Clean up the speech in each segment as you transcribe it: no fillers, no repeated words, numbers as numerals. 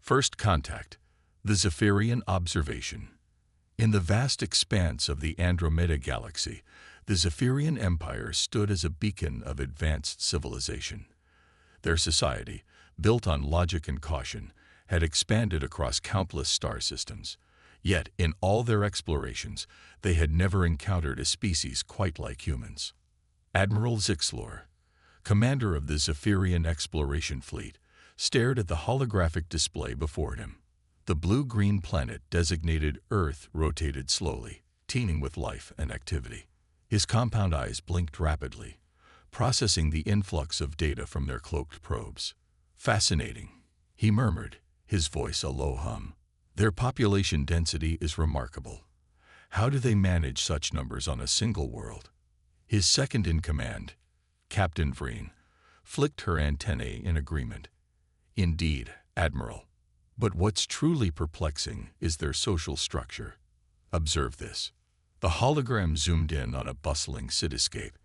First contact, the Zephyrian observation. In the vast expanse of the Andromeda Galaxy, the Zephyrian Empire stood as a beacon of advanced civilization. Their society, built on logic and caution, had expanded across countless star systems. Yet, in all their explorations, they had never encountered a species quite like humans. Admiral Zixlor, commander of the Zephyrian Exploration Fleet, stared at the holographic display before him. The blue-green planet designated Earth rotated slowly, teeming with life and activity. His compound eyes blinked rapidly, processing the influx of data from their cloaked probes. "Fascinating," he murmured, his voice a low hum. "Their population density is remarkable. How do they manage such numbers on a single world?" His second-in-command, Captain Vreen, flicked her antennae in agreement. "Indeed, Admiral. But what's truly perplexing is their social structure. Observe this." The hologram zoomed in on a bustling cityscape.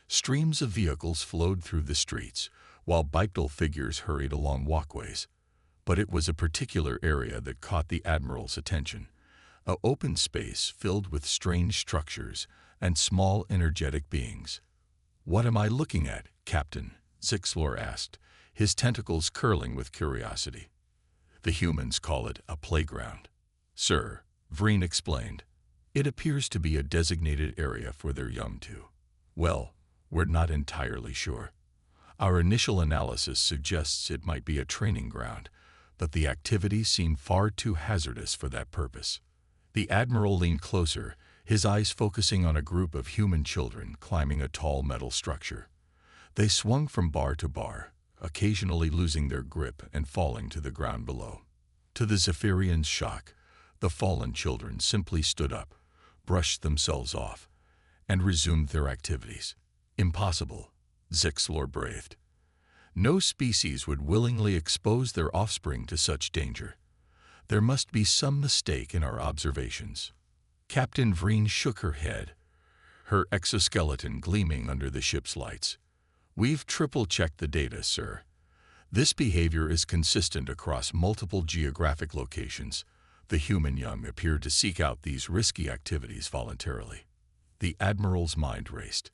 Streams of vehicles flowed through the streets, while bipedal figures hurried along walkways. But it was a particular area that caught the Admiral's attention. An open space filled with strange structures and small energetic beings. "What am I looking at, Captain?" Zixlor asked, his tentacles curling with curiosity. "The humans call it a playground, sir," Vreen explained. "It appears to be a designated area for their young to. Well, we're not entirely sure. Our initial analysis suggests it might be a training ground, but the activities seem far too hazardous for that purpose." The Admiral leaned closer, his eyes focusing on a group of human children climbing a tall metal structure. They swung from bar to bar, occasionally losing their grip and falling to the ground below. To the Zephyrian's shock, the fallen children simply stood up, brushed themselves off, and resumed their activities. "Impossible," Zixlor breathed. "No species would willingly expose their offspring to such danger. There must be some mistake in our observations." Captain Vreen shook her head, her exoskeleton gleaming under the ship's lights. "We've triple-checked the data, sir. This behavior is consistent across multiple geographic locations. The human young appear to seek out these risky activities voluntarily." The Admiral's mind raced.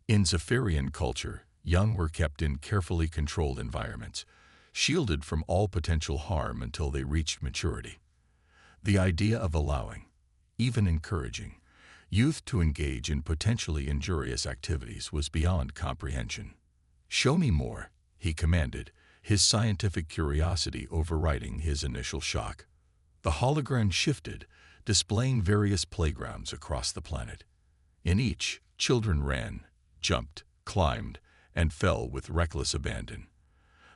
In Zephyrian culture, young were kept in carefully controlled environments, shielded from all potential harm until they reached maturity. The idea of allowing, even encouraging, youth to engage in potentially injurious activities was beyond comprehension. "Show me more," he commanded, his scientific curiosity overriding his initial shock. The hologram shifted, displaying various playgrounds across the planet. In each, children ran, jumped, climbed, and fell with reckless abandon.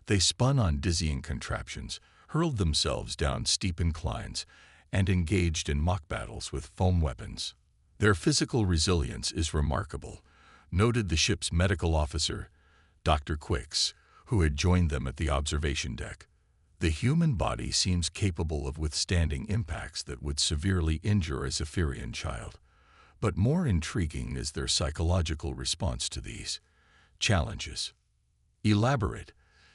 They spun on dizzying contraptions, hurled themselves down steep inclines, and engaged in mock battles with foam weapons. "Their physical resilience is remarkable," noted the ship's medical officer, Dr. Quicks, who had joined them at the observation deck. "The human body seems capable of withstanding impacts that would severely injure a Zephyrian child. But more intriguing is their psychological response to these challenges." "Elaborate,"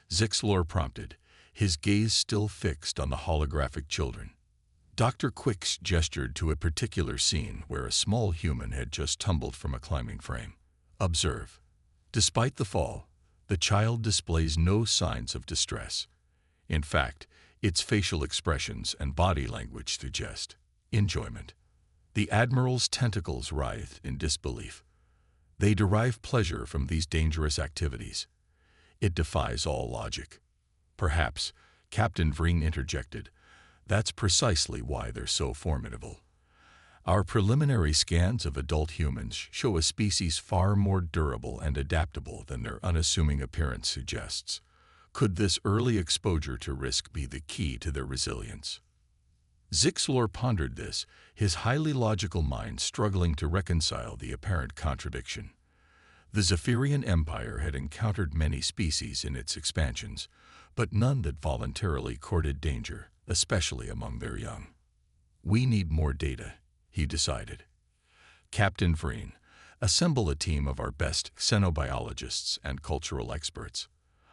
Zixlor prompted, his gaze still fixed on the holographic children. Dr. Quicks gestured to a particular scene where a small human had just tumbled from a climbing frame. "Observe. Despite the fall, the child displays no signs of distress. In fact, its facial expressions and body language suggest enjoyment." The Admiral's tentacles writhed in disbelief. "They derive pleasure from these dangerous activities. It defies all logic." "Perhaps," Captain Vreen interjected, "that's precisely why they're so formidable. Our preliminary scans of adult humans show a species far more durable and adaptable than their unassuming appearance suggests. Could this early exposure to risk be the key to their resilience?" Zixlor pondered this, his highly logical mind struggling to reconcile the apparent contradiction. The Zephyrian Empire had encountered many species in its expansions, but none that voluntarily courted danger, especially among their young. "We need more data," he decided. "Captain Vreen, assemble a team of our best xenobiologists and cultural experts.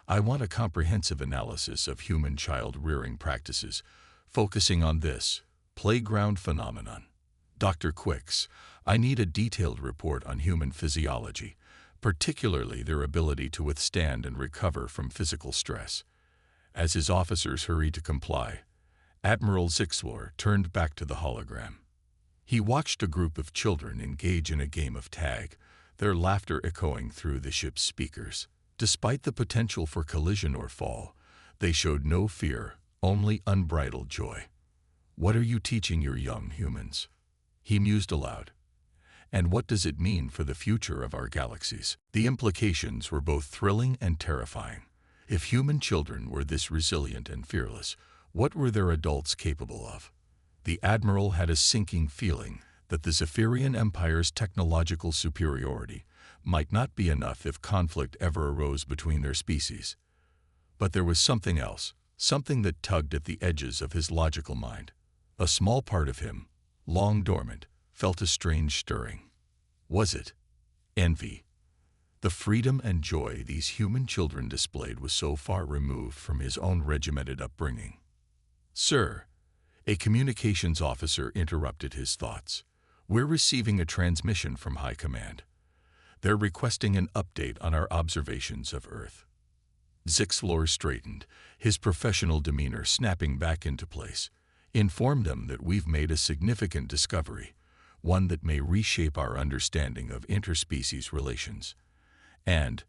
I want a comprehensive analysis of human child rearing practices, focusing on this playground phenomenon. Dr. Quicks, I need a detailed report on human physiology, particularly their ability to withstand and recover from physical stress. As his officers hurried to comply, Admiral Zixlor turned back to the hologram. He watched a group of children engage in a game of tag, their laughter echoing through the ship's speakers. Despite the potential for collision or fall, they showed no fear, only unbridled joy. "What are you teaching your young humans?" he mused aloud. "And what does it mean for the future of our galaxies?" The implications were both thrilling and terrifying. If human children were this resilient and fearless, what were their adults capable of? The Admiral had a sinking feeling that the Zephyrian Empire's technological superiority might not be enough if conflict ever arose between their species. But there was something else, something that tugged at the edges of his logical mind. A small part of him, long dormant, felt a strange stirring. Was it envy? The freedom and joy these human children displayed was so far removed from his own regimented upbringing. "Sir," a communications officer interrupted his thoughts. "We're receiving a transmission from High Command. They're requesting an update on our observations of Earth." Zixlor straightened, his professional demeanor snapping back into place. "Inform them that we've made a significant discovery, one that may reshape our understanding of interspecies relations. And—"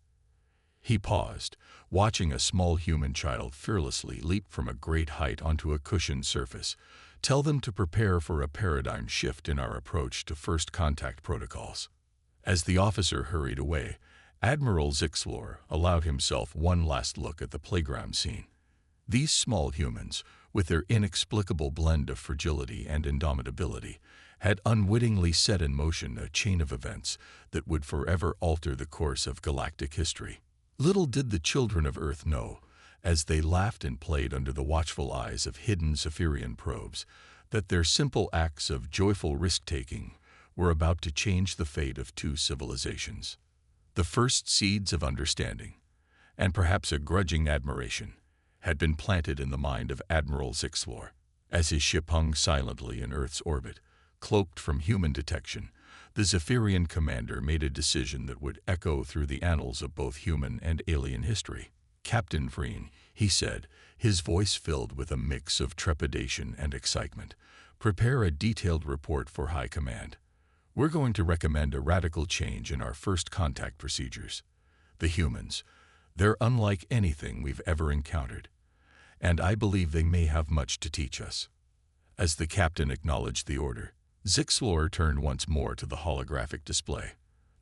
He paused, watching a small human child fearlessly leap from a great height onto a cushioned surface. "Tell them to prepare for a paradigm shift in our approach to first contact protocols." As the officer hurried away, Admiral Zixlor allowed himself one last look at the playground scene. These small humans, with their inexplicable blend of fragility and indomitability, had unwittingly set in motion a chain of events that would forever alter the course of galactic history. Little did the children of Earth know, as they laughed and played under the watchful eyes of hidden Zephyrian probes, that their simple acts of joyful risk-taking were about to change the fate of two civilizations. The first seeds of understanding, and perhaps a grudging admiration, had been planted in the mind of Admiral Zixlor. As his ship hung silently in Earth's orbit, cloaked from human detection, the Zephyrian commander made a decision that would echo through the annals of both human and alien history. "Captain Vreen," he said, his voice filled with a mix of trepidation and excitement, "prepare a detailed report for High Command. We're going to recommend a radical change in our first contact procedures. The humans, they're unlike anything we've ever encountered, and I believe they may have much to teach us." As the captain acknowledged the order, Zixlor turned once more to the holographic display.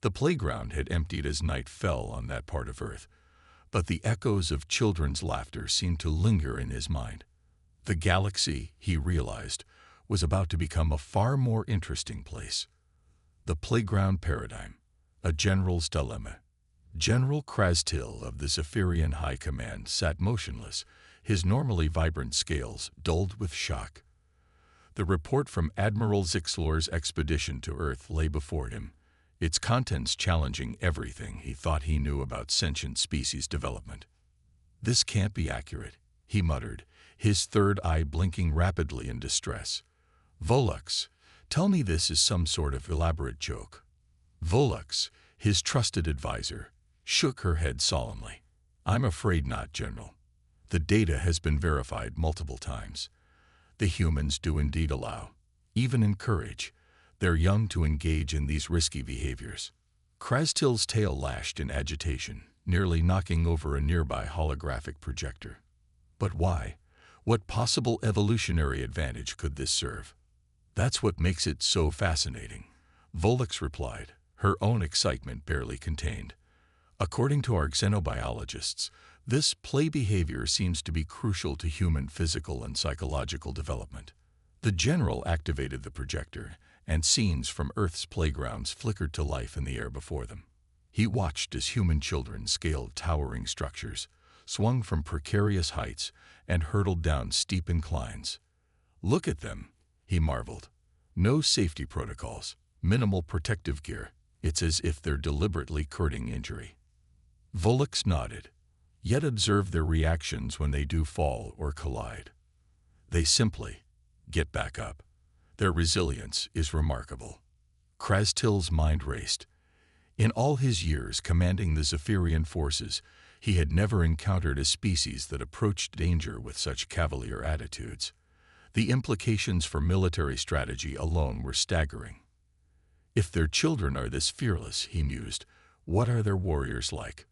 The playground had emptied as night fell on that part of Earth, but the echoes of children's laughter seemed to linger in his mind. The galaxy, he realized, was about to become a far more interesting place. The playground paradigm, a general's dilemma. General Krastil of the Zephyrian High Command sat motionless, his normally vibrant scales dulled with shock. The report from Admiral Zixlor's expedition to Earth lay before him, its contents challenging everything he thought he knew about sentient species development. "This can't be accurate," he muttered, his third eye blinking rapidly in distress. "Volux, tell me this is some sort of elaborate joke." Volux, his trusted advisor, shook her head solemnly. "I'm afraid not, General. The data has been verified multiple times. The humans do indeed allow, even encourage, their young to engage in these risky behaviors." Krastil's tail lashed in agitation, nearly knocking over a nearby holographic projector. "But why? What possible evolutionary advantage could this serve?" "That's what makes it so fascinating," Volux replied, her own excitement barely contained. "According to our xenobiologists, this play behavior seems to be crucial to human physical and psychological development." The general activated the projector, and scenes from Earth's playgrounds flickered to life in the air before them. He watched as human children scaled towering structures, swung from precarious heights, and hurtled down steep inclines. "Look at them," he marveled. "No safety protocols, minimal protective gear. It's as if they're deliberately courting injury." Volux nodded. yet observe their reactions when they do fall or collide. They simply get back up. Their resilience is remarkable. Krastil's mind raced. In all his years commanding the Zephyrian forces, he had never encountered a species that approached danger with such cavalier attitudes. The implications for military strategy alone were staggering. If their children are this fearless, he mused, what are their warriors like?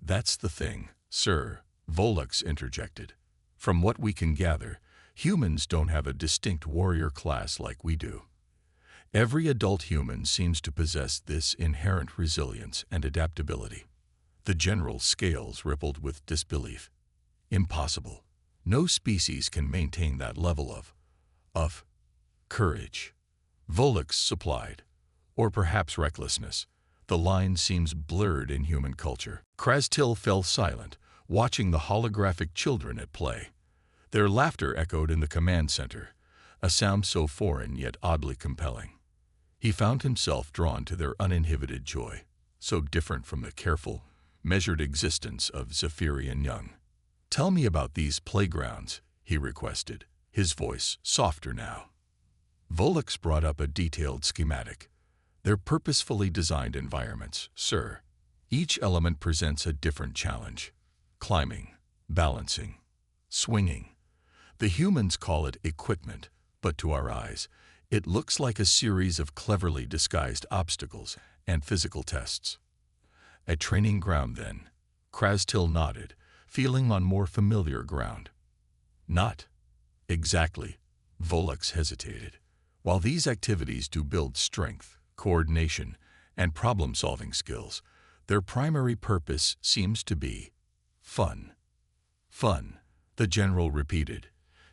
That's the thing, sir, Volux interjected. From what we can gather, humans don't have a distinct warrior class like we do. Every adult human seems to possess this inherent resilience and adaptability. The general's scales rippled with disbelief. Impossible. No species can maintain that level of courage. Volux supplied. Or perhaps recklessness. The line seems blurred in human culture. Krastil fell silent, watching the holographic children at play. Their laughter echoed in the command center, a sound so foreign yet oddly compelling. He found himself drawn to their uninhibited joy, so different from the careful, measured existence of Zephyrian young. Tell me about these playgrounds, he requested, his voice softer now. Volux brought up a detailed schematic. They're purposefully designed environments, sir. Each element presents a different challenge. Climbing, balancing, swinging. The humans call it equipment, but to our eyes, it looks like a series of cleverly disguised obstacles and physical tests. A training ground, then. Krastil nodded, feeling on more familiar ground. Not exactly. Volux hesitated. While these activities do build strength, coordination, and problem-solving skills, their primary purpose seems to be fun. Fun, the general repeated,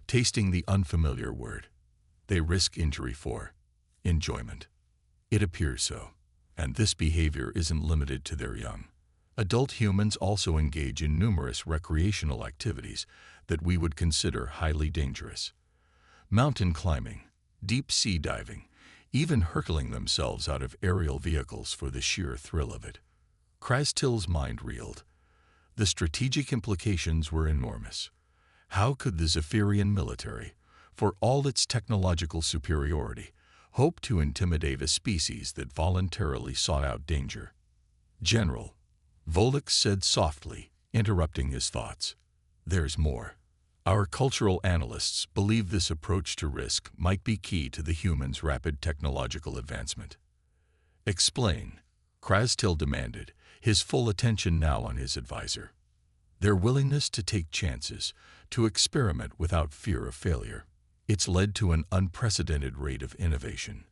tasting the unfamiliar word. They risk injury for enjoyment. It appears so, and this behavior isn't limited to their young. Adult humans also engage in numerous recreational activities that we would consider highly dangerous. Mountain climbing, deep sea diving, even hurtling themselves out of aerial vehicles for the sheer thrill of it. Krastil's mind reeled. The strategic implications were enormous. How could the Zephyrian military, for all its technological superiority, hope to intimidate a species that voluntarily sought out danger? General, Volux said softly, interrupting his thoughts. There's more. Our cultural analysts believe this approach to risk might be key to the humans' rapid technological advancement. Explain, Krastil demanded, his full attention now on his advisor. Their willingness to take chances, to experiment without fear of failure. It's led to an unprecedented rate of innovation,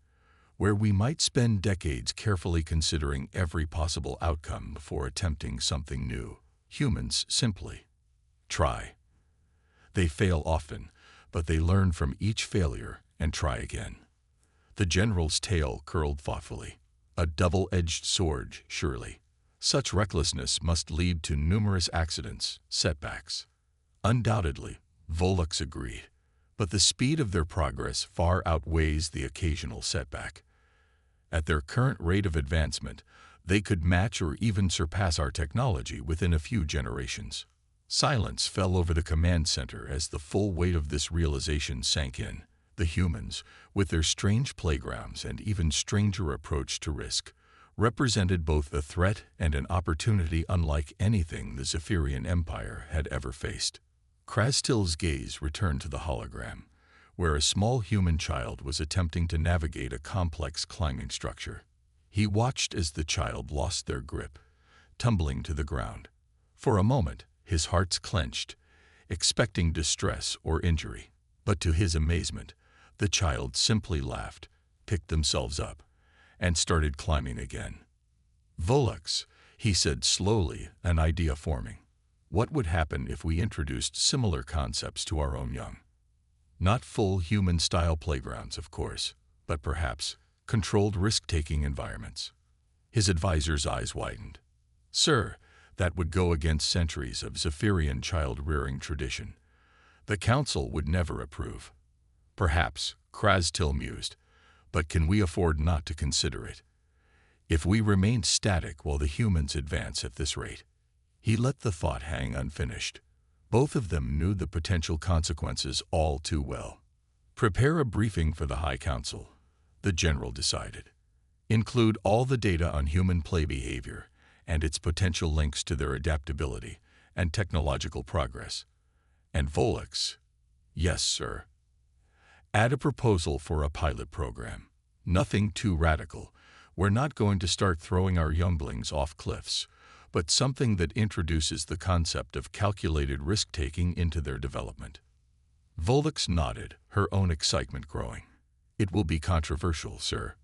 where we might spend decades carefully considering every possible outcome before attempting something new. Humans simply try. They fail often, but they learn from each failure and try again. The general's tail curled thoughtfully. A double-edged sword, surely. Such recklessness must lead to numerous accidents, setbacks. Undoubtedly, Volux agreed, but the speed of their progress far outweighs the occasional setback. At their current rate of advancement, they could match or even surpass our technology within a few generations. Silence fell over the command center as the full weight of this realization sank in. The humans, with their strange playgrounds and even stranger approach to risk, represented both a threat and an opportunity unlike anything the Zephyrian Empire had ever faced. Krastil's gaze returned to the hologram, where a small human child was attempting to navigate a complex climbing structure. He watched as the child lost their grip, tumbling to the ground. For a moment, his heart clenched, expecting distress or injury. But to his amazement, the child simply laughed, picked themselves up, and started climbing again. Volux, he said slowly, an idea forming. What would happen if we introduced similar concepts to our own young? Not full human-style playgrounds, of course, but perhaps controlled risk-taking environments. His advisor's eyes widened. Sir, that would go against centuries of Zephyrian child-rearing tradition. The Council would never approve. Perhaps, Krastil mused, but can we afford not to consider it? If we remain static while the humans advance at this rate, He let the thought hang unfinished. Both of them knew the potential consequences all too well. Prepare a briefing for the High Council, the general decided. Include all the data on human play behavior and its potential links to their adaptability and technological progress. And Volux, yes, sir. Add a proposal for a pilot program. Nothing too radical. We're not going to start throwing our younglings off cliffs, but something that introduces the concept of calculated risk-taking into their development. Volux nodded, her own excitement growing. It will be controversial, sir.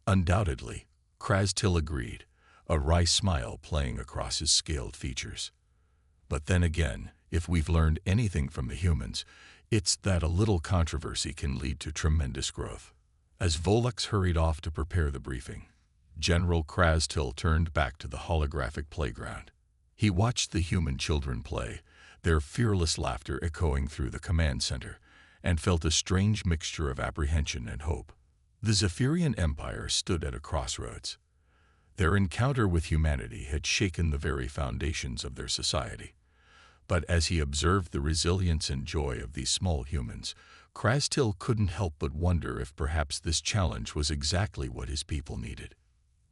Undoubtedly, Krastil agreed, a wry smile playing across his scaled features. But then again, if we've learned anything from the humans, it's that a little controversy can lead to tremendous growth. As Volux hurried off to prepare the briefing, General Krastil turned back to the holographic playground. He watched the human children play, their fearless laughter echoing through the command center, and felt a strange mixture of apprehension and hope. The Zephyrian Empire stood at a crossroads. Their encounter with humanity had shaken the very foundations of their society. But as he observed the resilience and joy of these small humans, Krastil couldn't help but wonder if perhaps this challenge was exactly what his people needed.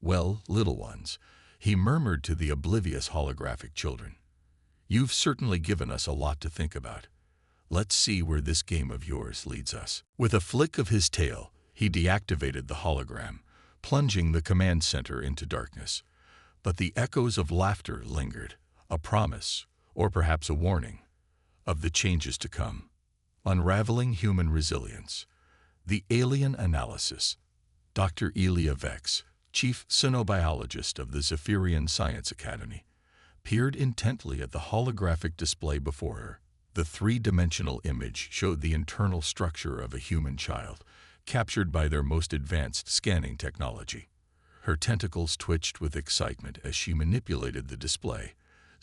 "Well, little ones," he murmured to the oblivious holographic children, "you've certainly given us a lot to think about. Let's see where this game of yours leads us." With a flick of his tail, he deactivated the hologram, plunging the command center into darkness. But the echoes of laughter lingered, a promise, or perhaps a warning, of the changes to come. Unraveling Human Resilience. The Alien Analysis. Dr. Elia Vex, chief cynobiologist of the Zephyrian Science Academy, peered intently at the holographic display before her. The three-dimensional image showed the internal structure of a human child, captured by their most advanced scanning technology. Her tentacles twitched with excitement as she manipulated the display,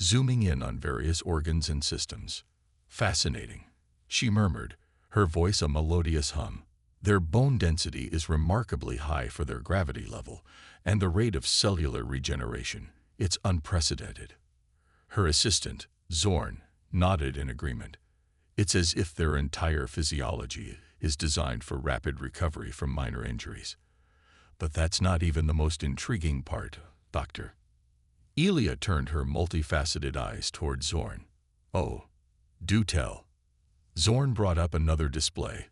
zooming in on various organs and systems. "Fascinating," she murmured, her voice a melodious hum. "Their bone density is remarkably high for their gravity level, and the rate of cellular regeneration, it's unprecedented." Her assistant, Zorn, nodded in agreement. "It's as if their entire physiology is designed for rapid recovery from minor injuries. But that's not even the most intriguing part, Doctor." Elia turned her multifaceted eyes toward Zorn. "Oh, do tell." Zorn brought up another display,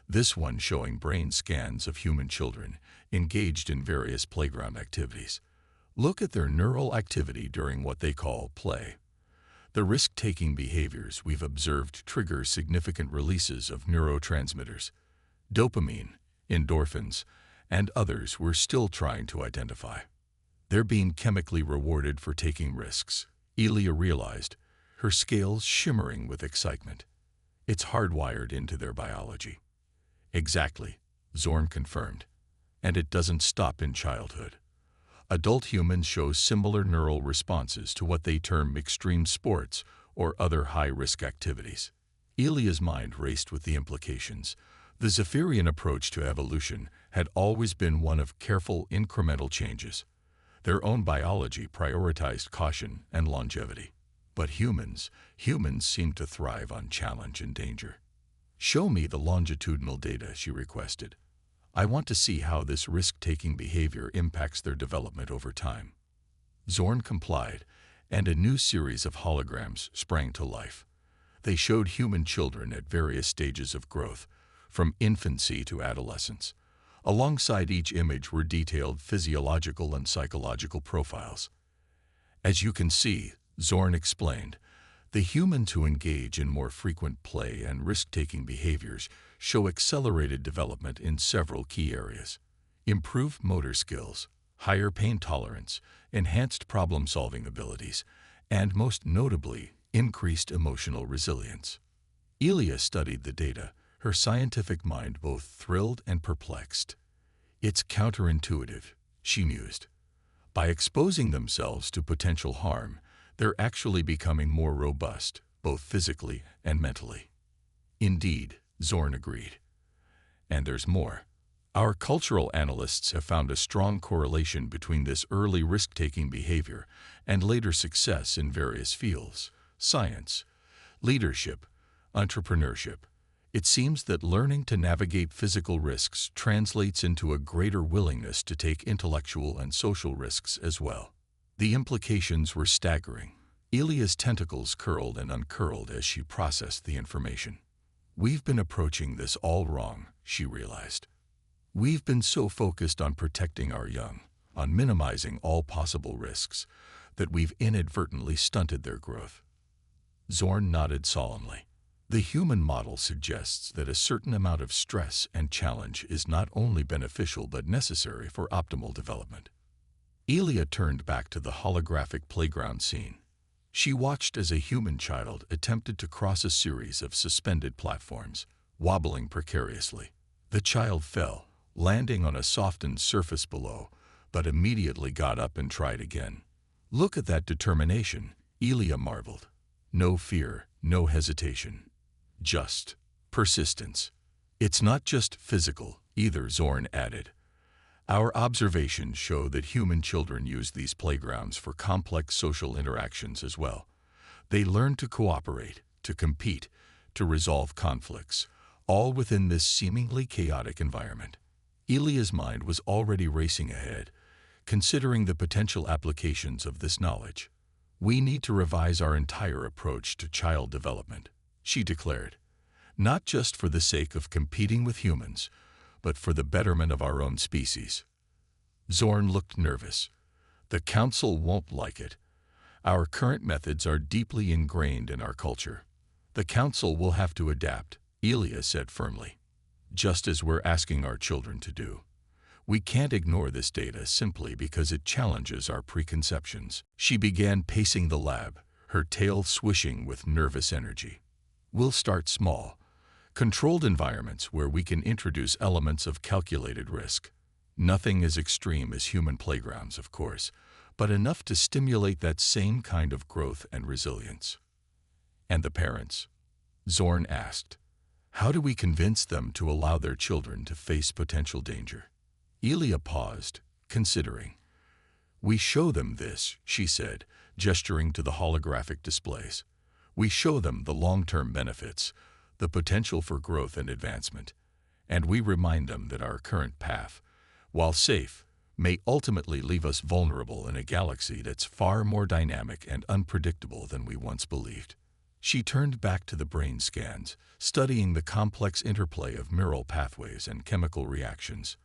this one showing brain scans of human children engaged in various playground activities. "Look at their neural activity during what they call play. The risk-taking behaviors we've observed trigger significant releases of neurotransmitters, dopamine, endorphins, and others we're still trying to identify. They're being chemically rewarded for taking risks," Elia realized, her scales shimmering with excitement. "It's hardwired into their biology." "Exactly," Zorn confirmed. "And it doesn't stop in childhood. Adult humans show similar neural responses to what they term extreme sports or other high-risk activities." Elia's mind raced with the implications. The Zephyrian approach to evolution had always been one of careful, incremental changes. Their own biology prioritized caution and longevity. But humans seemed to thrive on challenge and danger. "Show me the longitudinal data," she requested. "I want to see how this risk-taking behavior impacts their development over time." Zorn complied, and a new series of holograms sprang to life. They showed human children at various stages of growth, from infancy to adolescence. Alongside each image were detailed physiological and psychological profiles. "As you can see," Zorn explained, "the humans who engage in more frequent play and risk-taking behaviors show accelerated development in several key areas: improved motor skills, higher pain tolerance, enhanced problem-solving abilities, and most notably, increased emotional resilience." Elia studied the data, her scientific mind both thrilled and perplexed. "It's counterintuitive," she mused. "By exposing themselves to potential harm, they're actually becoming more robust, both physically and mentally." "Indeed," Zorn agreed. "And there's more. Our cultural analysts have found a strong correlation between this early risk-taking behavior and later success in various fields: science, leadership, entrepreneurship. It seems that learning to navigate physical risks translates into a greater willingness to take intellectual and social risks as well. The implications were staggering. Elia's tentacles curled and uncurled as she processed the information. "We've been approaching this all wrong," she realized. "We've been so focused on protecting our young, on minimizing all possible risks, that we've inadvertently stunted their growth." Zorn nodded solemnly. "The human model suggests that a certain amount of stress and challenge is not only beneficial but necessary for optimal development." Elia turned back to the holographic playground scene. She watched as a human child attempted to cross a series of suspended platforms, wobbling precariously. The child fell, landing on a softened surface below, but immediately got up and tried again. "Look at that determination," Elia marveled. "No fear, no hesitation. Just persistence." "It's not just physical, either," Zorn added. "Our observations show that human children use these playgrounds for complex social interactions as well. They learn to cooperate, to compete, to resolve conflicts, all within this seemingly chaotic environment." Elia's mind was already racing ahead, considering the potential applications of this knowledge. "We need to revise our entire approach to child development," she declared. "Not just for the sake of competing with humans, but for the betterment of our own species." Zorn looked nervous. "The Council won't like it. Our current methods are deeply ingrained in our culture. The Council will have to adapt," Elia said firmly. "Just as we're asking our children to do. We can't ignore this data simply because it challenges our preconceptions." She began pacing the lab, her tail swishing with nervous energy. "We'll start small. Controlled environments where we can introduce elements of calculated risk. Nothing as extreme as human playgrounds, of course, but enough to stimulate that same kind of growth and resilience." "And the parents?" Zorn asked. "How do we convince them to allow their children to face potential danger?" Elia paused, considering. "We show them this," she said, gesturing to the holographic displays. "We show them the long-term benefits, the potential for growth and advancement, and we remind them that our current path, while safe, may ultimately leave us vulnerable in a galaxy that's far more dynamic and unpredictable than we once believed." She turned back to the brain scans, studying the complex interplay of neural pathways and chemical reactions.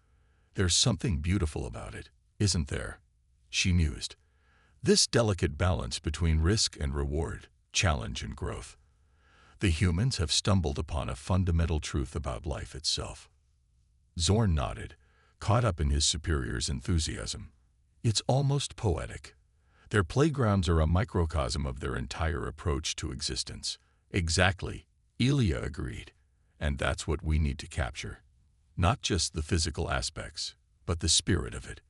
"There's something beautiful about it, isn't there?" she mused. "This delicate balance between risk and reward, challenge and growth. The humans have stumbled upon a fundamental truth about life itself." Zorn nodded, caught up in his superior's enthusiasm. "It's almost poetic. Their playgrounds are a microcosm of their entire approach to existence." "Exactly," Elia agreed. "And that's what we need to capture. Not just the physical aspects, but the spirit of it.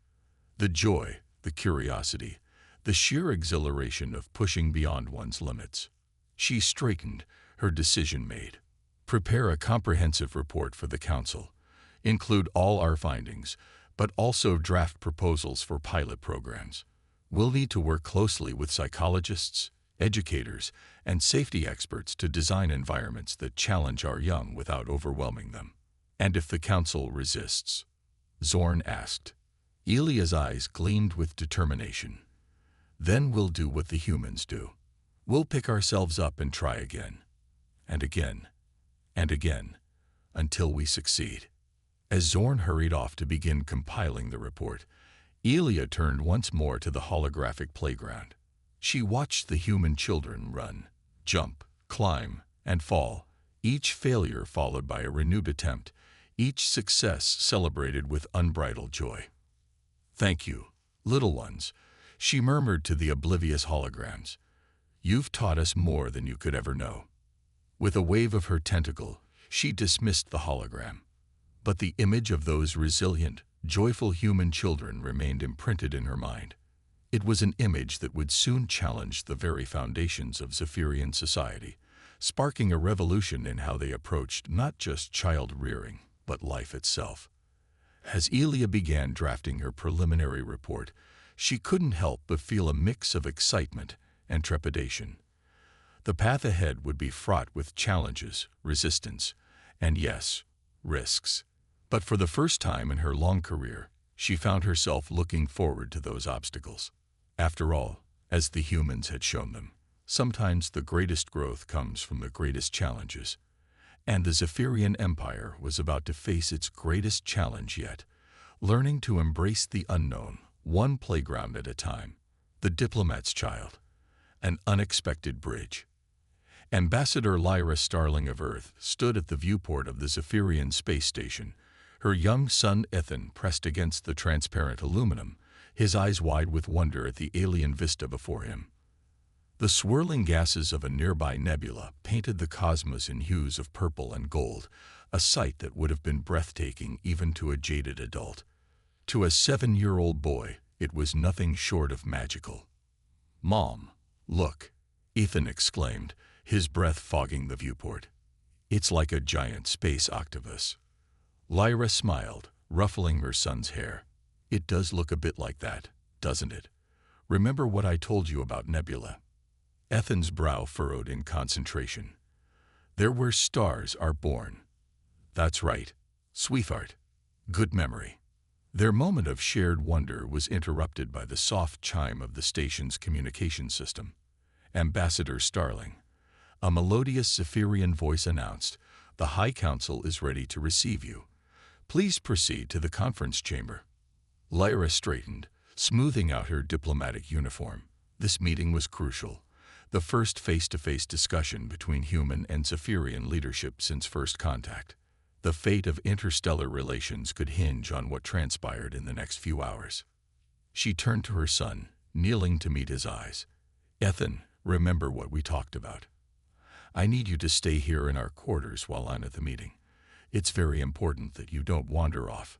The joy, the curiosity, the sheer exhilaration of pushing beyond one's limits." She straightened, her decision made. "Prepare a comprehensive report for the Council. Include all our findings, but also draft proposals for pilot programs. We'll need to work closely with psychologists, educators, and safety experts to design environments that challenge our young without overwhelming them." "And if the Council resists?" Zorn asked. Elia's eyes gleamed with determination. "Then we'll do what the humans do. We'll pick ourselves up and try again. And again. And again. Until we succeed." As Zorn hurried off to begin compiling the report, Elia turned once more to the holographic playground. She watched the human children run, jump, climb, and fall, each failure followed by a renewed attempt, each success celebrated with unbridled joy. "Thank you, little ones," she murmured to the oblivious holograms. "You've taught us more than you could ever know." With a wave of her tentacle, she dismissed the hologram. But the image of those resilient, joyful human children remained imprinted in her mind. It was an image that would soon challenge the very foundations of Zephyrian society, sparking a revolution in how they approached not just child rearing, but life itself. As Elia began drafting her preliminary report, she couldn't help but feel a mix of excitement and trepidation. The path ahead would be fraught with challenges, resistance, and yes, risks. But for the first time in her long career, she found herself looking forward to those obstacles. After all, as the humans had shown them, sometimes the greatest growth comes from the greatest challenges. And the Zephyrian Empire was about to face its greatest challenge yet, learning to embrace the unknown, one playground at a time. The diplomat's child. An unexpected bridge. Ambassador Lyra Starling of Earth stood at the viewport of the Zephyrian space station, her young son Ethan pressed against the transparent aluminum, his eyes wide with wonder at the alien vista before him. The swirling gases of a nearby nebula painted the cosmos in hues of purple and gold, a sight that would have been breathtaking even to a jaded adult. To a 7-year-old boy, it was nothing short of magical. "Mom, look," Ethan exclaimed, his breath fogging the viewport. "It's like a giant space octopus." Lyra smiled, ruffling her son's hair. "It does look a bit like that, doesn't it? Remember what I told you about nebula?" Ethan's brow furrowed in concentration. "They're where stars are born." "That's right, sweetheart. Good memory." Their moment of shared wonder was interrupted by the soft chime of the station's communication system. "Ambassador Starling," a melodious Zephyrian voice announced, "the High Council is ready to receive you. Please proceed to the conference chamber." Lyra straightened, smoothing out her diplomatic uniform. This meeting was crucial, the first face-to-face discussion between human and Zephyrian leadership since first contact. The fate of interstellar relations could hinge on what transpired in the next few hours. She turned to her son, kneeling to meet his eyes. "Ethan, remember what we talked about. I need you to stay here in our quarters while I'm at the meeting. It's very important that you don't wander off."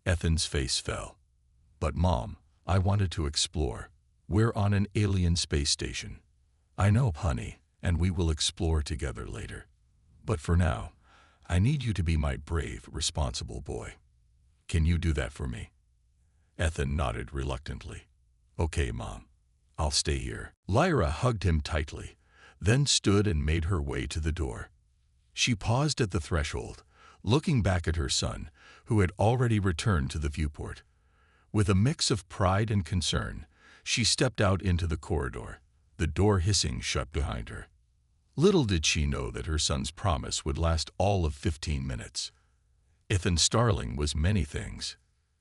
Ethan's face fell. "But Mom, I wanted to explore. We're on an alien space station." "I know, honey, and we will explore together later. But for now, I need you to be my brave, responsible boy. Can you do that for me?" Ethan nodded reluctantly. "Okay, Mom. I'll stay here." Lyra hugged him tightly, then stood and made her way to the door. She paused at the threshold, looking back at her son, who had already returned to the viewport. With a mix of pride and concern, she stepped out into the corridor, the door hissing shut behind her. Little did she know that her son's promise would last all of 15 minutes. Ethan Starling was many things: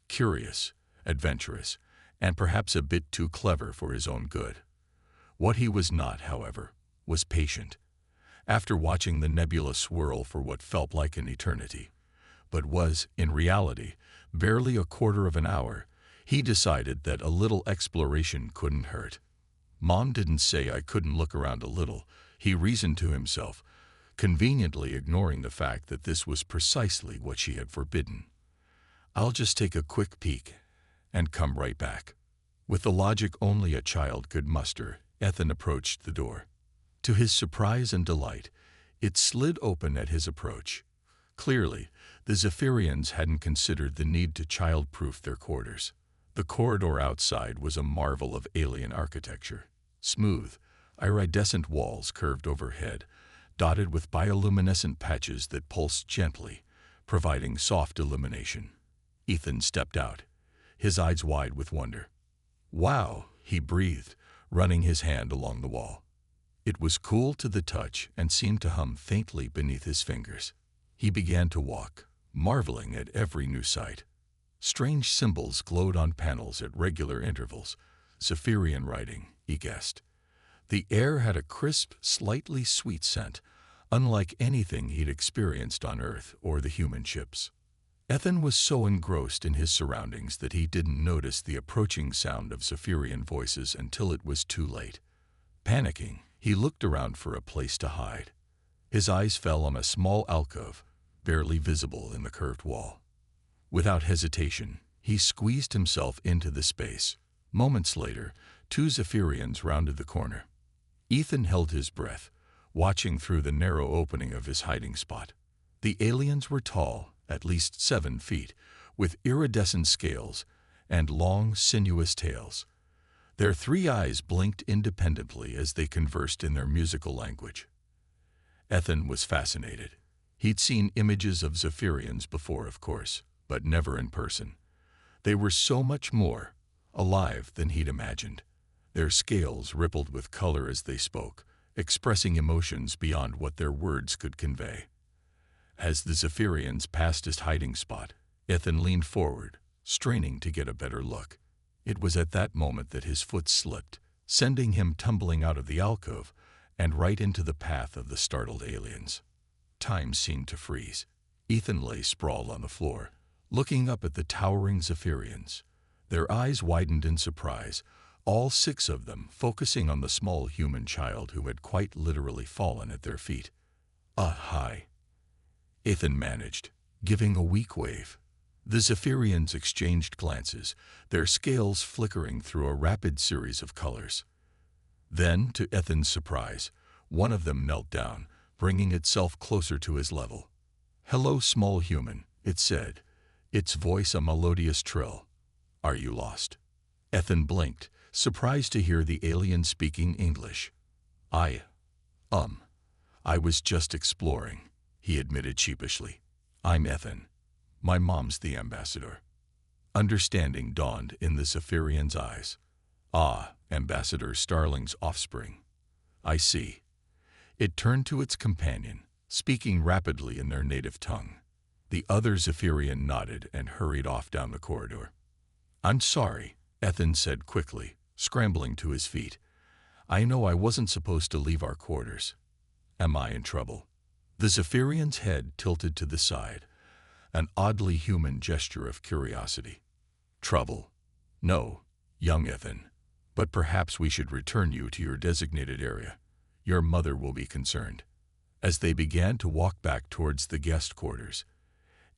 curious, adventurous, and perhaps a bit too clever for his own good. What he was not, however, was patient. After watching the nebula swirl for what felt like an eternity, but was, in reality, barely a quarter of an hour, he decided that a little exploration couldn't hurt. "Mom didn't say I couldn't look around a little," he reasoned to himself, conveniently ignoring the fact that this was precisely what she had forbidden. "I'll just take a quick peek and come right back." With the logic only a child could muster, Ethan approached the door. To his surprise and delight, it slid open at his approach. Clearly, the Zephyrians hadn't considered the need to child-proof their quarters. The corridor outside was a marvel of alien architecture. Smooth, iridescent walls curved overhead, dotted with bioluminescent patches that pulsed gently, providing soft illumination. Ethan stepped out, his eyes wide with wonder. "Wow," he breathed, running his hand along the wall. It was cool to the touch and seemed to hum faintly beneath his fingers. He began to walk, marveling at every new sight. Strange symbols glowed on panels at regular intervals. Zephyrian writing, he guessed. The air had a crisp, slightly sweet scent, unlike anything he'd experienced on Earth or the human ships. Ethan was so engrossed in his surroundings that he didn't notice the approaching sound of Zephyrian voices until it was too late. Panicking, he looked around for a place to hide. His eyes fell on a small alcove, barely visible in the curved wall. Without hesitation, he squeezed himself into the space. Moments later, two Zephyrians rounded the corner. Ethan held his breath, watching through the narrow opening of his hiding spot. The aliens were tall, at least 7 feet, with iridescent scales and long, sinuous tails. Their 3 eyes blinked independently as they conversed in their musical language. Ethan was fascinated. He'd seen images of Zephyrians before, of course, but never in person. They were so much more alive than he'd imagined. Their scales rippled with color as they spoke, expressing emotions beyond what their words could convey. As the Zephyrians passed his hiding spot, Ethan leaned forward, straining to get a better look. It was at that moment that his foot slipped, sending him tumbling out of the alcove and right into the path of the startled aliens. Time seemed to freeze. Ethan lay sprawled on the floor, looking up at the towering Zephyrians. Their eyes widened in surprise, all 6 of them focusing on the small human child who had quite literally fallen at their feet. Hi," Ethan managed, giving a weak wave. The Zephyrians exchanged glances, their scales flickering through a rapid series of colors. Then, to Ethan's surprise, one of them knelt down, bringing itself closer to his level. "Hello, small human," it said, its voice a melodious trill. "Are you lost?" Ethan blinked, surprised to hear the alien speaking English. I was just exploring," he admitted sheepishly. "I'm Ethan. My mom's the ambassador." Understanding dawned in the Zephyrian's eyes. Ambassador Starling's offspring. "I see." It turned to its companion, speaking rapidly in their native tongue. The other Zephyrian nodded and hurried off down the corridor. "I'm sorry," Ethan said quickly, scrambling to his feet. "I know I wasn't supposed to leave our quarters. Am I in trouble?" The Zephyrian's head tilted to the side, an oddly human gesture of curiosity. "Trouble? No, young Ethan. But perhaps we should return you to your designated area. Your mother will be concerned." As they began to walk back towards the guest quarters,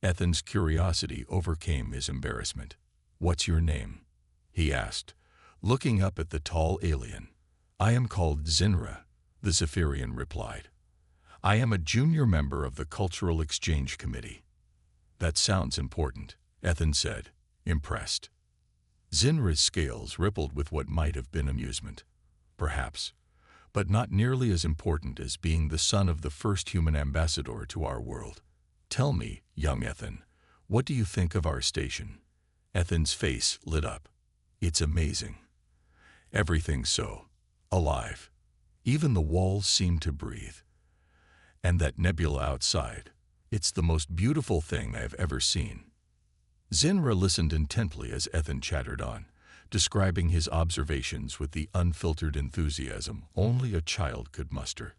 Ethan's curiosity overcame his embarrassment. "What's your name?" he asked, looking up at the tall alien. "I am called Zinra," the Zephyrian replied. "I am a junior member of the Cultural Exchange Committee." "That sounds important," Ethan said, impressed. Zinra's scales rippled with what might have been amusement. Perhaps, but not nearly as important as being the son of the first human ambassador to our world. "Tell me, young Ethan, what do you think of our station?" Ethan's face lit up. "It's amazing. Everything's so alive. Even the walls seem to breathe. And that nebula outside, it's the most beautiful thing I have ever seen." Zinra listened intently as Ethan chattered on, describing his observations with the unfiltered enthusiasm only a child could muster.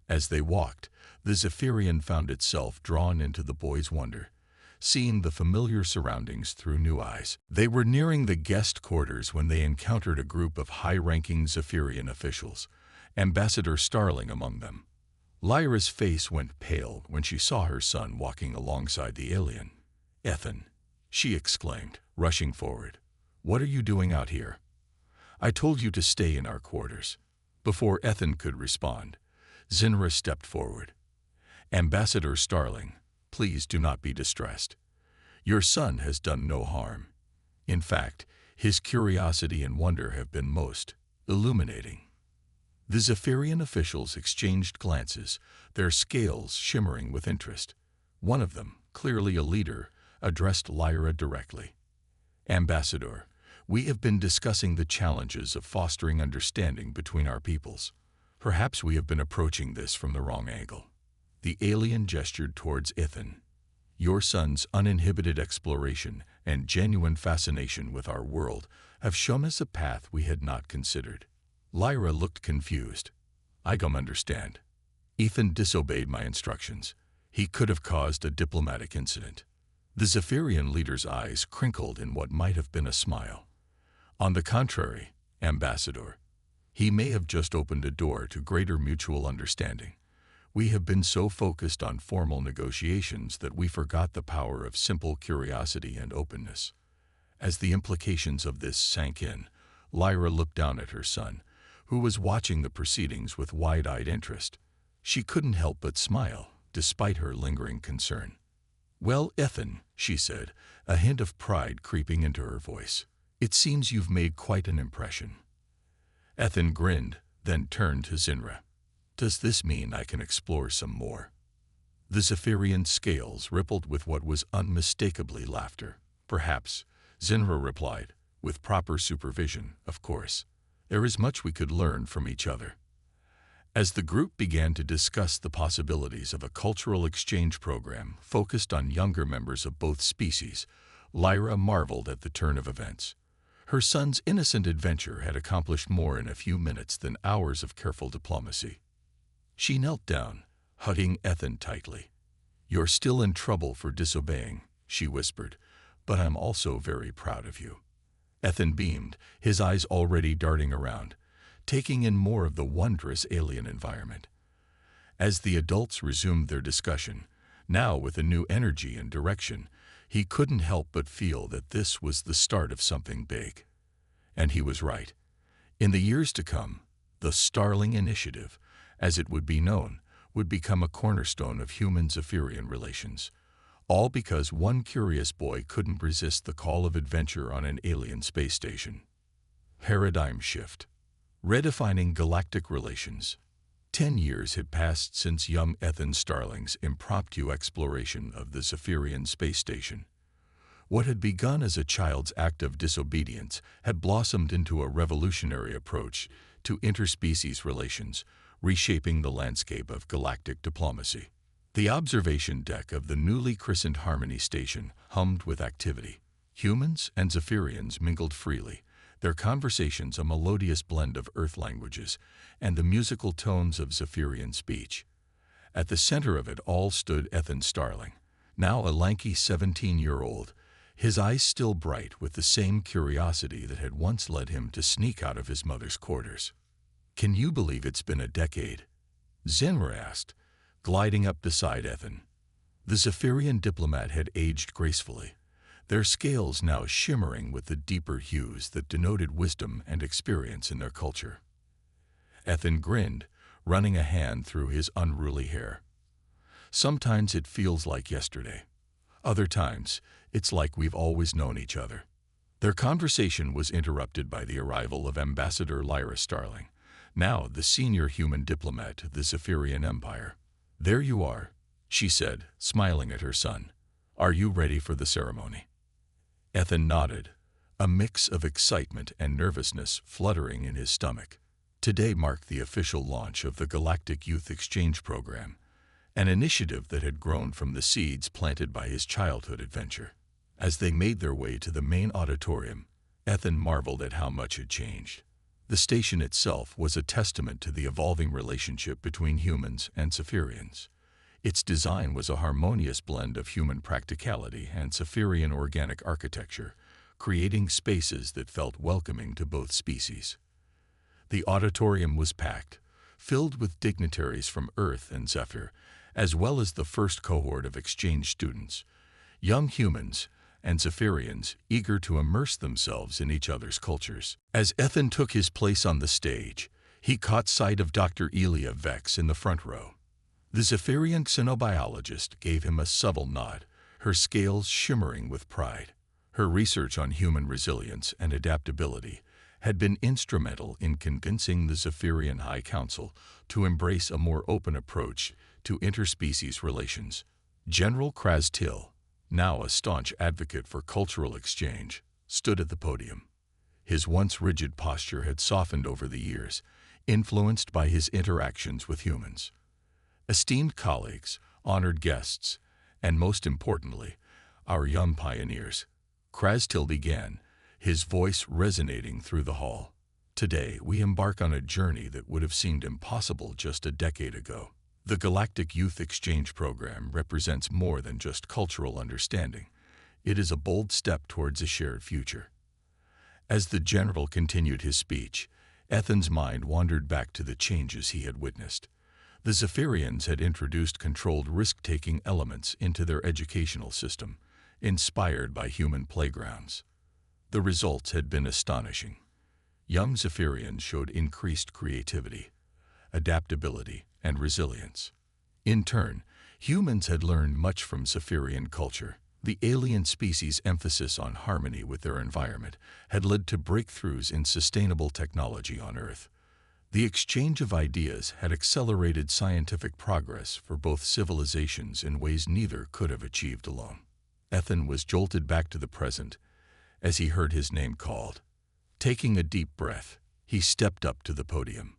As they walked, the Zephyrian found itself drawn into the boy's wonder, seeing the familiar surroundings through new eyes. They were nearing the guest quarters when they encountered a group of high-ranking Zephyrian officials, Ambassador Starling among them. Lyra's face went pale when she saw her son walking alongside the alien. "Ethan," she exclaimed, rushing forward. "What are you doing out here? I told you to stay in our quarters." Before Ethan could respond, Zinra stepped forward. "Ambassador Starling, please do not be distressed. Your son has done no harm. In fact, his curiosity and wonder have been most illuminating." The Zephyrian officials exchanged glances, their scales shimmering with interest. One of them, clearly a leader, addressed Lyra directly. "Ambassador, we have been discussing the challenges of fostering understanding between our peoples. Perhaps we have been approaching this from the wrong angle." The alien gestured towards Ethan. "Your son's uninhibited exploration and genuine fascination with our world have shown us a path we had not considered." Lyra looked confused. "I don't understand." Ethan disobeyed my instructions. He could have caused a diplomatic incident. The Zephyrian leader's eyes crinkled in what might have been a smile. "On the contrary, Ambassador, he may have just opened a door to greater mutual understanding. We have been so focused on formal negotiations that we forgot the power of simple curiosity and openness." As the implications of this sank in, Lyra looked down at her son, who was watching the proceedings with wide-eyed interest. She couldn't help but smile, despite her lingering concern. "Well, Ethan," she said, a hint of pride creeping into her voice, "it seems you've made quite an impression." Ethan grinned, then turned to Zinra. "Does this mean I can explore some more?" The Zephyrian scales rippled with what was unmistakably laughter. "Perhaps," Zinra replied, "with proper supervision, of course. There is much we could learn from each other." As the group began to discuss the possibilities of a cultural exchange program focused on younger members of both species, Lyra marveled at the turn of events. Her son's innocent adventure had accomplished more in a few minutes than hours of careful diplomacy. She knelt down, hugging Ethan tightly. "You're still in trouble for disobeying," she whispered, "but I'm also very proud of you." Ethan beamed, his eyes already darting around, taking in more of the wondrous alien environment. As the adults resumed their discussion, now with a new energy and direction, he couldn't help but feel that this was the start of something big. And he was right. In the years to come, the Starling Initiative, as it would be known, would become a cornerstone of human-Zephyrian relations, all because one curious boy couldn't resist the call of adventure on an alien space station. Paradigm shift. Redefining galactic relations. 10 years had passed since young Ethan Starling's impromptu exploration of the Zephyrian space station. What had begun as a child's act of disobedience had blossomed into a revolutionary approach to interspecies relations, reshaping the landscape of galactic diplomacy. The observation deck of the newly christened Harmony Station hummed with activity. Humans and Zephyrians mingled freely, their conversations a melodious blend of Earth languages and the musical tones of Zephyrian speech. At the center of it all stood Ethan Starling, now a lanky 17-year-old, his eyes still bright with the same curiosity that had once led him to sneak out of his mother's quarters. "Can you believe it's been a decade?" Zinra asked, gliding up beside Ethan. The Zephyrian diplomat had aged gracefully, their scales now shimmering with the deeper hues that denoted wisdom and experience in their culture. Ethan grinned, running a hand through his unruly hair. "Sometimes it feels like yesterday. Other times, it's like we've always known each other." Their conversation was interrupted by the arrival of Ambassador Lyra Starling, now the senior human diplomat of the Zephyrian Empire. "There you are," she said, smiling at her son. "Are you ready for the ceremony?" Ethan nodded, a mix of excitement and nervousness fluttering in his stomach. Today marked the official launch of the Galactic Youth Exchange Program, an initiative that had grown from the seeds planted by his childhood adventure. As they made their way to the main auditorium, Ethan marveled at how much had changed. The station itself was a testament to the evolving relationship between humans and Zephyrians. Its design was a harmonious blend of human practicality and Zephyrian organic architecture, creating spaces that felt welcoming to both species. The auditorium was packed, filled with dignitaries from Earth and Zephyr, as well as the first cohort of exchange students, young humans and Zephyrians eager to immerse themselves in each other's cultures. As Ethan took his place on the stage, he caught sight of Dr. Elia Vex in the front row. The Zephyrian xenobiologist gave him a subtle nod, her scales shimmering with pride. Her research on human resilience and adaptability had been instrumental in convincing the Zephyrian High Council to embrace a more open approach to interspecies relations. General Krastil, now a staunch advocate for cultural exchange, stood at the podium. His once rigid posture had softened over the years, influenced by his interactions with humans. Esteemed colleagues, honored guests, and most importantly, our young pioneers, Krastil began, his voice resonating through the hall. Today, we embark on a journey that would have seemed impossible just a decade ago. The Galactic Youth Exchange Program represents more than just cultural understanding. It is a bold step towards a shared future. As the general continued his speech, Ethan's mind wandered back to the changes he had witnessed. The Zephyrians had introduced controlled risk-taking elements into their educational system, inspired by human playgrounds. The results had been astonishing. Young Zephyrians showed increased creativity, adaptability, and resilience. In turn, Humans had learned much from Zephyrian culture. The alien species' emphasis on harmony with their environment had led to breakthroughs in sustainable technology on Earth. The exchange of ideas had accelerated scientific progress for both civilizations in ways neither could have achieved alone. Ethan was jolted back to the present as he heard his name called. Taking a deep breath, he stepped up to the podium.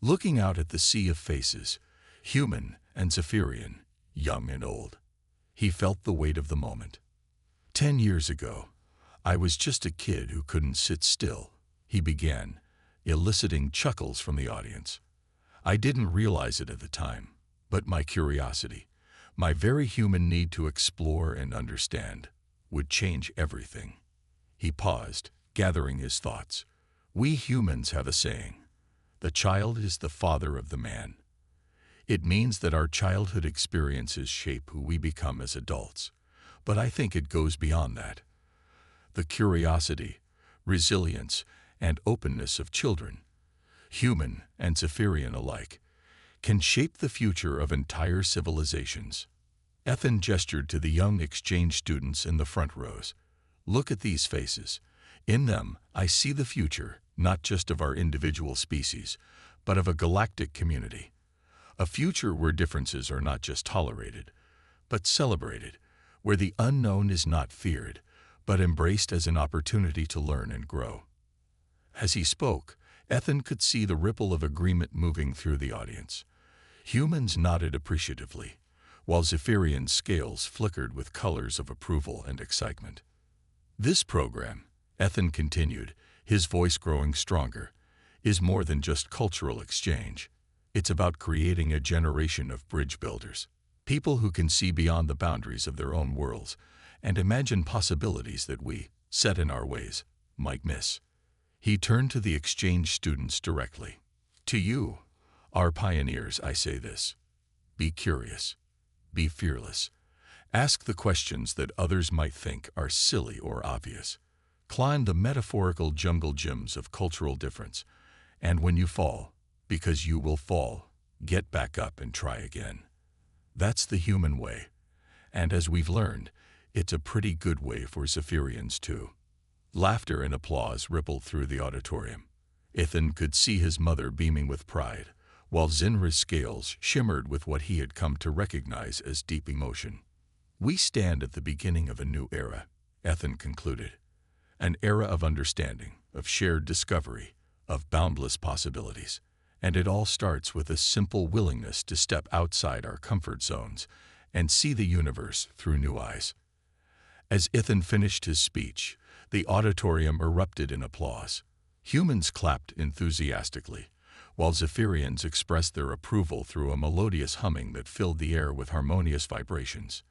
Looking out at the sea of faces, human and Zephyrian, young and old, he felt the weight of the moment. 10 years ago, I was just a kid who couldn't sit still, he began, eliciting chuckles from the audience. I didn't realize it at the time, but my curiosity, my very human need to explore and understand, would change everything. He paused, gathering his thoughts. We humans have a saying, "The child is the father of the man." It means that our childhood experiences shape who we become as adults, but I think it goes beyond that. The curiosity, resilience, and openness of children, human and Zephyrian alike, can shape the future of entire civilizations. Ethan gestured to the young exchange students in the front rows. Look at these faces. In them, I see the future, not just of our individual species, but of a galactic community. A future where differences are not just tolerated, but celebrated, where the unknown is not feared, but embraced as an opportunity to learn and grow. As he spoke, Ethan could see the ripple of agreement moving through the audience. Humans nodded appreciatively, while Zephyrian scales flickered with colors of approval and excitement. This program, Ethan continued, his voice growing stronger, is more than just cultural exchange. It's about creating a generation of bridge builders, people who can see beyond the boundaries of their own worlds and imagine possibilities that we, set in our ways, might miss. He turned to the exchange students directly. To you, our pioneers, I say this. Be curious. Be fearless. Ask the questions that others might think are silly or obvious. Climb the metaphorical jungle gyms of cultural difference, and when you fall, because you will fall, get back up and try again. That's the human way, and as we've learned, it's a pretty good way for Zephyrians too. Laughter and applause rippled through the auditorium. Ethan could see his mother beaming with pride, while Zinra's scales shimmered with what he had come to recognize as deep emotion. We stand at the beginning of a new era, Ethan concluded. An era of understanding, of shared discovery, of boundless possibilities. And it all starts with a simple willingness to step outside our comfort zones and see the universe through new eyes. As Ethan finished his speech, the auditorium erupted in applause. Humans clapped enthusiastically, while Zephyrians expressed their approval through a melodious humming that filled the air with harmonious vibrations.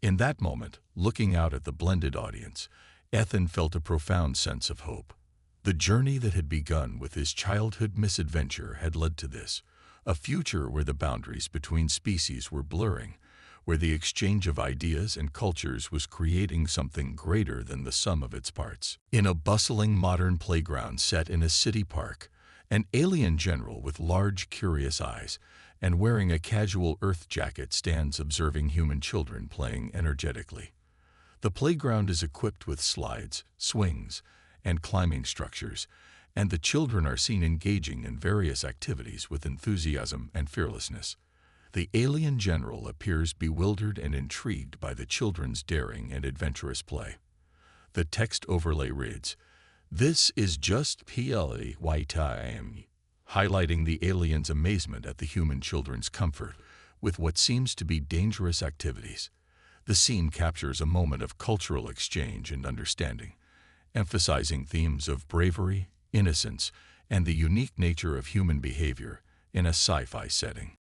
In that moment, looking out at the blended audience, Ethan felt a profound sense of hope. The journey that had begun with his childhood misadventure had led to this, a future where the boundaries between species were blurring, where the exchange of ideas and cultures was creating something greater than the sum of its parts. In a bustling modern playground set in a city park, an alien general with large, curious eyes and wearing a casual Earth jacket stands observing human children playing energetically. The playground is equipped with slides, swings, and climbing structures, and the children are seen engaging in various activities with enthusiasm and fearlessness. The alien general appears bewildered and intrigued by the children's daring and adventurous play. The text overlay reads, "This is just PLY time," highlighting the aliens' amazement at the human children's comfort with what seems to be dangerous activities. The scene captures a moment of cultural exchange and understanding, emphasizing themes of bravery, innocence, and the unique nature of human behavior in a sci-fi setting.